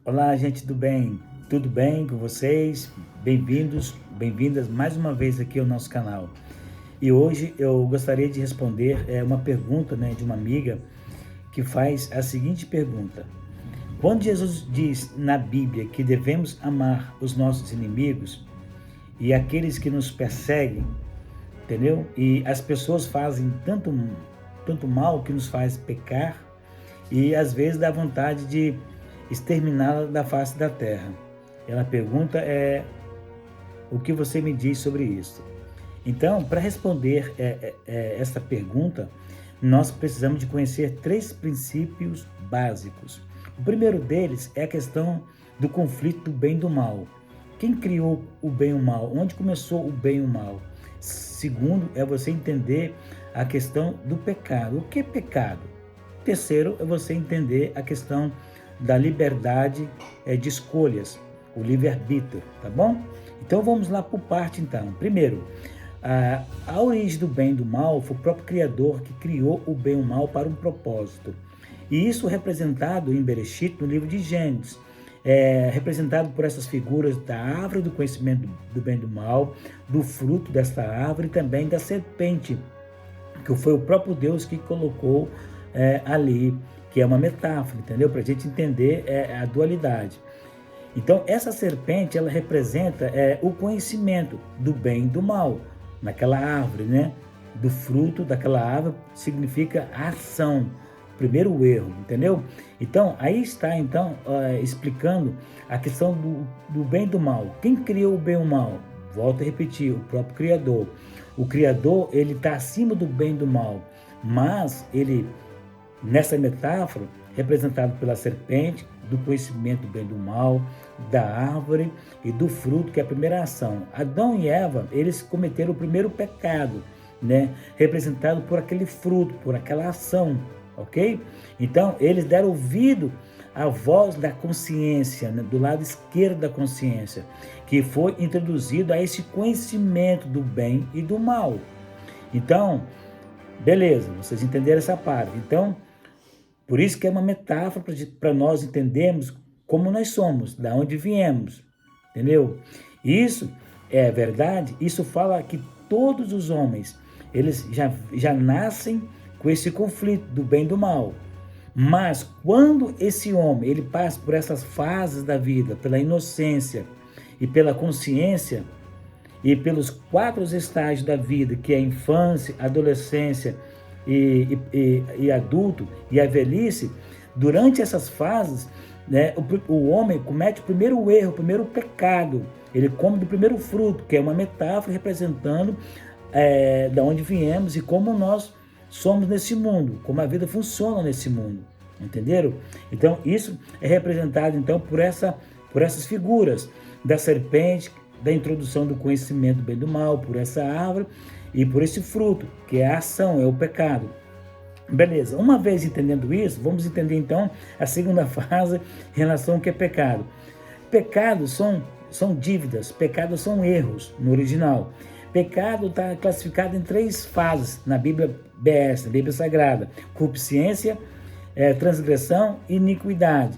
Olá, gente do bem, tudo bem com vocês? Bem-vindos, bem-vindas mais uma vez aqui ao nosso canal. E hoje eu gostaria de responder uma pergunta, de uma amiga que faz a seguinte pergunta: quando Jesus diz na Bíblia que devemos amar os nossos inimigos e aqueles que nos perseguem, entendeu? E as pessoas fazem tanto mal que nos faz pecar e às vezes dá vontade de exterminá-la da face da terra. Ela pergunta o que você me diz sobre isso? Então, para responder essa pergunta, nós precisamos de conhecer 3 princípios básicos. O primeiro deles é a questão do conflito do bem e do mal. Quem criou o bem e o mal? Onde começou o bem e o mal? Segundo, é você entender a questão do pecado. O que é pecado? Terceiro, é você entender a questão da liberdade de escolhas, o livre-arbítrio, tá bom? Então vamos lá por parte então. Primeiro, a origem do bem e do mal foi o próprio Criador que criou o bem e o mal para um propósito. E isso representado em Bereshit, no livro de Gênesis, representado por essas figuras da árvore do conhecimento do bem e do mal, do fruto desta árvore e também da serpente, que foi o próprio Deus que colocou ali, que é uma metáfora, entendeu? Para a gente entender a dualidade. Então, essa serpente, ela representa o conhecimento do bem e do mal naquela árvore, né? Do fruto daquela árvore significa a ação, o primeiro erro, entendeu? Então, aí está, explicando a questão do bem e do mal. Quem criou o bem e o mal? Volto a repetir, o próprio Criador. O Criador, ele está acima do bem e do mal, mas ele, nessa metáfora, representado pela serpente, do conhecimento do bem e do mal, da árvore e do fruto, que é a primeira ação. Adão e Eva, eles cometeram o primeiro pecado, né? Representado por aquele fruto, por aquela ação, ok? Então, eles deram ouvido à voz da consciência, né? Do lado esquerdo da consciência, que foi introduzido a esse conhecimento do bem e do mal. Então, beleza, vocês entenderam essa parte. Então, por isso que é uma metáfora para nós entendermos como nós somos, da onde viemos, entendeu? Isso é verdade, isso fala que todos os homens, eles já nascem com esse conflito do bem e do mal. Mas quando esse homem, ele passa por essas fases da vida, pela inocência e pela consciência, e pelos 4 estágios da vida, que é a infância, a adolescência e adulto e a velhice, durante essas fases, né, o homem comete o primeiro erro, o primeiro pecado. Ele come do primeiro fruto, que é uma metáfora representando da onde viemos e como nós somos nesse mundo, como a vida funciona nesse mundo. Entenderam? Então, isso é representado então por essas figuras da serpente, da introdução do conhecimento do bem e do mal, por essa árvore e por esse fruto, que é a ação, é o pecado. Beleza, uma vez entendendo isso, vamos entender então a segunda fase em relação ao que é pecado. Pecados são dívidas, pecados são erros no original. Pecado está classificado em 3 fases na Bíblia BS, na Bíblia Sagrada: concupiscência, transgressão e iniquidade.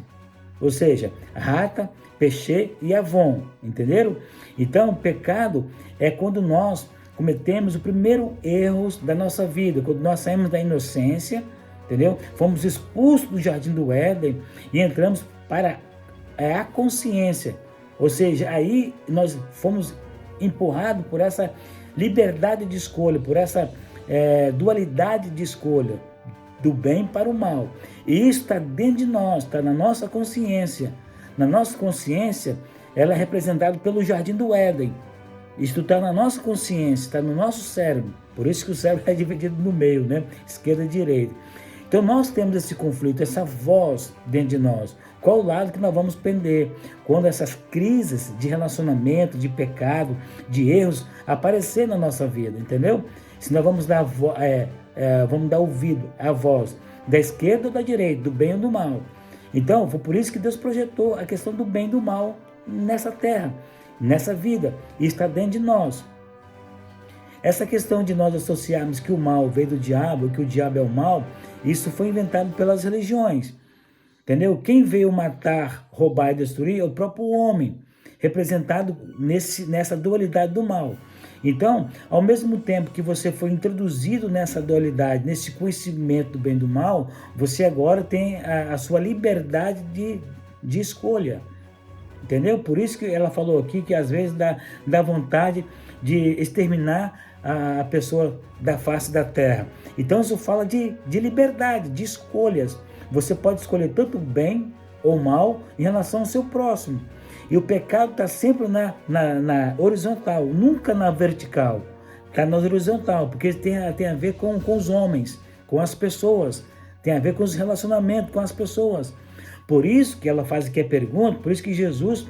Ou seja, rata, péché e avon, entenderam? Então, pecado é quando nós cometemos o primeiro erro da nossa vida, quando nós saímos da inocência, entendeu? Fomos expulsos do jardim do Éden e entramos para a consciência. Ou seja, aí nós fomos empurrados por essa liberdade de escolha, por essa dualidade de escolha, do bem para o mal. E isso está dentro de nós, está na nossa consciência. Na nossa consciência, ela é representada pelo jardim do Éden. Isso está na nossa consciência, está no nosso cérebro. Por isso que o cérebro é dividido no meio, né? Esquerda e direita. Então nós temos esse conflito, essa voz dentro de nós. Qual o lado que nós vamos pender? Quando essas crises de relacionamento, de pecado, de erros aparecer na nossa vida, entendeu? Se nós vamos dar ouvido à voz da esquerda ou da direita, do bem ou do mal. Então, foi por isso que Deus projetou a questão do bem e do mal nessa terra, nessa vida, e está dentro de nós. Essa questão de nós associarmos que o mal veio do diabo, que o diabo é o mal, isso foi inventado pelas religiões. entendeu? Quem veio matar, roubar e destruir é o próprio homem, representado nessa dualidade do mal. Então, ao mesmo tempo que você foi introduzido nessa dualidade, nesse conhecimento do bem e do mal, você agora tem a sua liberdade de escolha. Entendeu? Por isso que ela falou aqui que às vezes dá vontade de exterminar a pessoa da face da terra. Então isso fala de liberdade, de escolhas. Você pode escolher tanto bem ou mal em relação ao seu próximo. E o pecado está sempre na horizontal, nunca na vertical. Está na horizontal, porque tem a ver com os homens, com as pessoas. Tem a ver com os relacionamentos com as pessoas. Por isso que ela faz aqui a pergunta, por isso que Jesus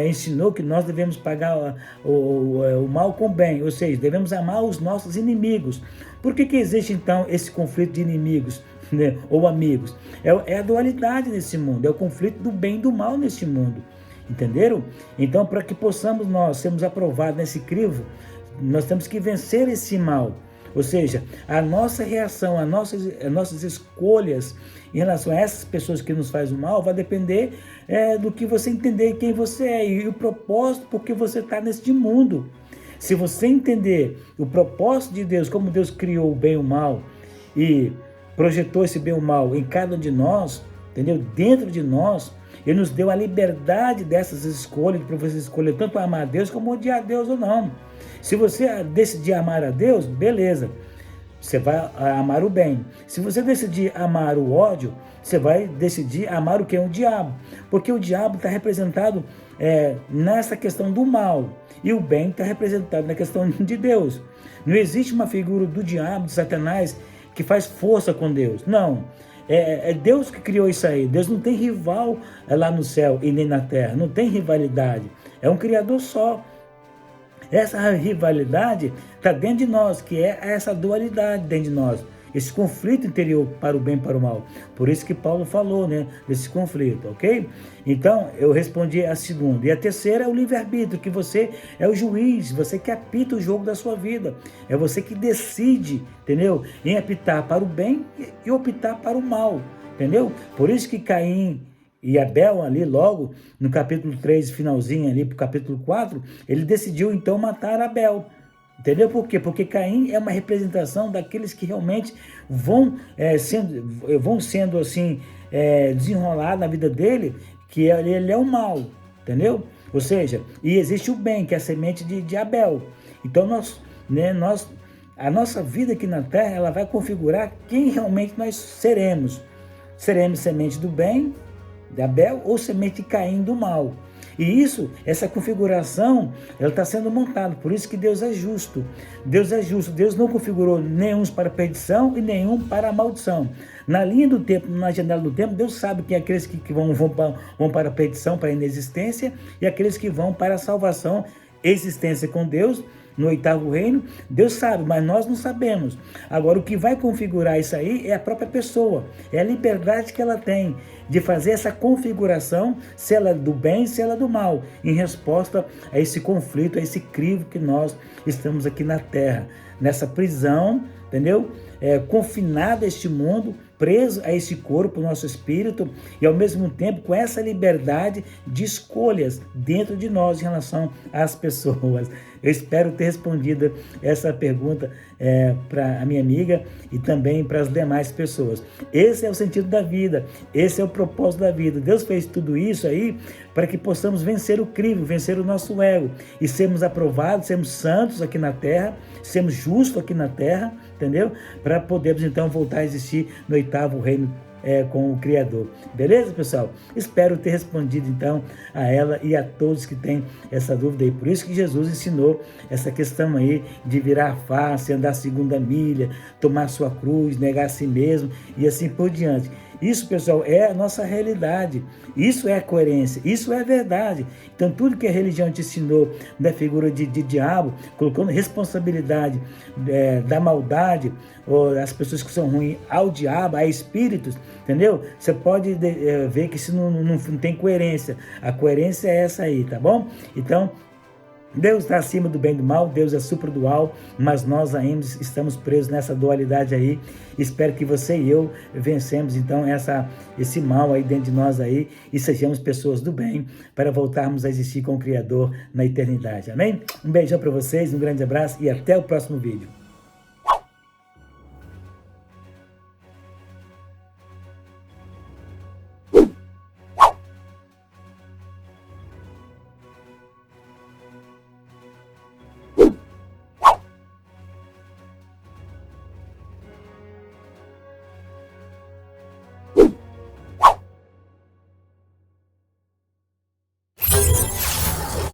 ensinou que nós devemos pagar o mal com o bem, ou seja, devemos amar os nossos inimigos. Por que existe então esse conflito de inimigos, né, ou amigos? É a dualidade nesse mundo, é o conflito do bem e do mal nesse mundo, entenderam? Então, para que possamos nós sermos aprovados nesse crivo, nós temos que vencer esse mal. Ou seja, a nossa reação, as nossas escolhas em relação a essas pessoas que nos fazem o mal vai depender do que você entender quem você é e o propósito por que você está neste mundo. Se você entender o propósito de Deus, como Deus criou o bem e o mal e projetou esse bem e o mal em cada um de nós, entendeu? Dentro de nós, Ele nos deu a liberdade dessas escolhas, para você escolher tanto amar a Deus como odiar a Deus ou não. Se você decidir amar a Deus, beleza, você vai amar o bem. Se você decidir amar o ódio, você vai decidir amar o que é o diabo. Porque o diabo está representado nessa questão do mal. E o bem está representado na questão de Deus. Não existe uma figura do diabo, de Satanás, que faz força com Deus. Não. É Deus que criou isso aí. Deus não tem rival lá no céu e nem na terra. Não tem rivalidade. É um criador só. Essa rivalidade está dentro de nós, que é essa dualidade dentro de nós. Esse conflito interior para o bem e para o mal. Por isso que Paulo falou, né, desse conflito, ok? Então, eu respondi a segunda. E a terceira é o livre-arbítrio, que você é o juiz, você que apita o jogo da sua vida. É você que decide, entendeu? Em apitar para o bem e optar para o mal, entendeu? Por isso que Caim e Abel ali logo, no capítulo 3, finalzinho ali para o capítulo 4, ele decidiu então matar Abel. Entendeu por quê? Porque Caim é uma representação daqueles que realmente vão sendo assim, desenrolados na vida dele, que ele é o mal, entendeu? Ou seja, e existe o bem, que é a semente de Abel. Então a nossa vida aqui na Terra, ela vai configurar quem realmente nós seremos. Seremos semente do bem, de Abel, ou semente de Caim, do mal. E essa configuração, ela está sendo montada. Por isso que Deus é justo. Deus é justo. Deus não configurou nenhum para a perdição e nenhum para a maldição. Na linha do tempo, na janela do tempo, Deus sabe que aqueles que vão para a perdição, para a inexistência, e aqueles que vão para a salvação, existência com Deus, no 8º reino. Deus sabe, mas nós não sabemos. Agora, o que vai configurar isso aí é a própria pessoa, é a liberdade que ela tem de fazer essa configuração, se ela é do bem, se ela é do mal, em resposta a esse conflito, a esse crivo que nós estamos aqui na Terra, nessa prisão, entendeu? Confinado a este mundo, preso a esse corpo, nosso espírito, e ao mesmo tempo com essa liberdade de escolhas dentro de nós em relação às pessoas. Eu espero ter respondido essa pergunta para a minha amiga e também para as demais pessoas. Esse é o sentido da vida, esse é o propósito da vida. Deus fez tudo isso aí para que possamos vencer o crivo, vencer o nosso ego e sermos aprovados, sermos santos aqui na terra, sermos justos aqui na terra, entendeu? Para podermos então voltar a existir no 8º reino com o Criador. Beleza, pessoal? Espero ter respondido então a ela e a todos que têm essa dúvida aí. Por isso que Jesus ensinou essa questão aí de virar a face, andar a segunda milha, tomar sua cruz, negar a si mesmo e assim por diante. Isso, pessoal, é a nossa realidade. Isso é a coerência, isso é a verdade. Então, tudo que a religião te ensinou da figura de diabo, colocando responsabilidade da maldade, ou as pessoas que são ruins ao diabo, a espíritos, entendeu? Você pode ver que isso não tem coerência. A coerência é essa aí, tá bom? Então, Deus está acima do bem e do mal, Deus é supradual, mas nós ainda estamos presos nessa dualidade aí. Espero que você e eu vencemos então esse mal aí dentro de nós aí e sejamos pessoas do bem para voltarmos a existir com o Criador na eternidade. Amém? Um beijão para vocês, um grande abraço e até o próximo vídeo.